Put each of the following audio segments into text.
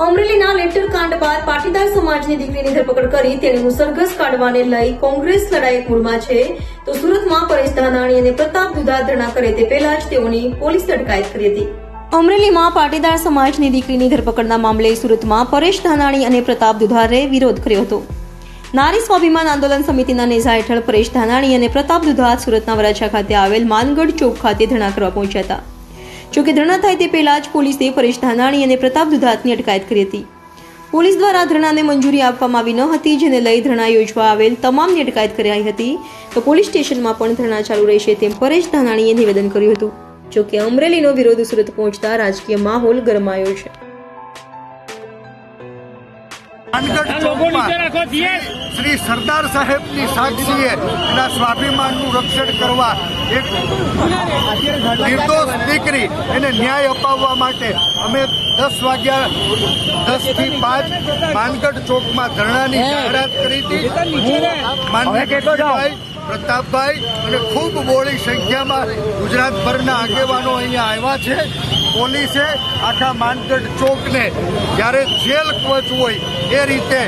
અમરેલીના લેટર કાંડ બાદ પાટીદાર સમાજની દીકરીની ધરપકડ કરી તેનું સરઘસ કાઢવાને લઈ કોંગ્રેસ લડાઈ મૂડમાં છે, તો સુરતમાં પરેશ ધાનાણી અને પ્રતાપ દુધા ધરણા કરે તે પહેલા જ તેઓની પોલીસે અટકાયત કરી હતી। અમરેલીમાં પાટીદાર સમાજની દીકરીની ધરપકડના મામલે સુરતમાં પરેશ ધાનાણી અને પ્રતાપ દુધારે વિરોધ કર્યો હતો। નારી સ્વાભિમાન આંદોલન સમિતિના નેજા હેઠળ પરેશ ધાનાણી અને પ્રતાપ દુધા સુરતના વરાછા ખાતે આવેલ માનગઢ ચોક ખાતે ધરણા કરવા પહોંચ્યા હતા। જોકે ધરણા થાય તે પહેલા જ પોલીસે પરેશ ધાનાણી અને પ્રતાપ દુધાતની અટકાયત કરી હતી। પોલીસ દ્વારા ધરણાને મંજૂરી આપવામાં આવી ન હતી, જેને લઈ ધરણા યોજવા આવેલ તમામની અટકાયત કરાઈ હતી, તો પોલીસ સ્ટેશનમાં પણ ધરણા ચાલુ રહેશે તેમ પરેશ ધાનાણીએ નિવેદન કર્યું હતું। જોકે અમરેલીનો વિરોધ સુરત પહોંચતા રાજકીય માહોલ ગરમાયો છે। શ્રી સરદાર સાહેબની સાક્ષીએ એના સ્વાભિમાનનું રક્ષણ કરવા એક નિર્દોષ દીકરી એને ન્યાય અપાવવા માટે અમે 10 થી 5 માનગઢ ચોકમાં ધરણાની જાહેરાત કરી હતી। માનગઢભાઈ, પ્રતાપભાઈ અને ખૂબ બહોળી સંખ્યામાં ગુજરાતભરના આગેવાનો અહીંયા આવ્યા છે। પોલીસે આખા માનગઢ ચોકને જ્યારે જેલ કવચ હોય એ રીતે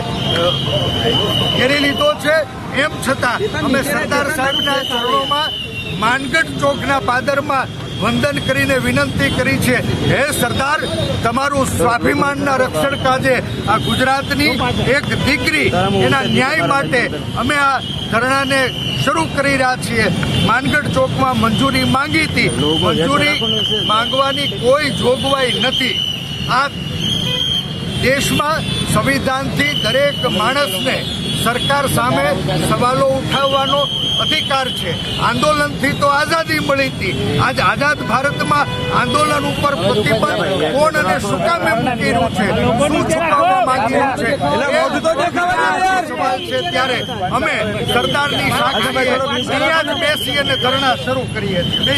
ઘેરી લીધો છે। એમ છતાં અમે સરદાર સાહેબના ચરણોમાં માનગઢ ચોકના પાદરમાં વંદન કરીને વિનંતી કરી છે, હે સરદાર, તમારું સ્વાભિમાનના રક્ષણ કાજે આ ગુજરાતની એક દીકરી એના ન્યાય માટે અમે આ ધરણાને શરૂ કરી રહ્યા છીએ। માનગઢ ચોકમાં મંજૂરી માંગી હતી, મંજૂરી માંગવાની કોઈ જોગવાઈ નથી। આ દેશમાં સંવિધાનથી દરેક માણસને સરકાર સામે સવાલો ઉઠાવવાનો અધિકાર છે। આંદોલનથી તો આઝાદી મળી હતી, આજ આઝાદ ભારતમાં આંદોલન ઉપર પ્રતિબંધ કોણ અને શું કામ મૂકી રહ્યું છે, શું છુપાવવા માંગી રહ્યું છે, સવાલ છે। ત્યારે અમે સરદારની સાક્ષીએ અહીંયા જ બેસી અને ધરણા શરૂ કરીએ છીએ।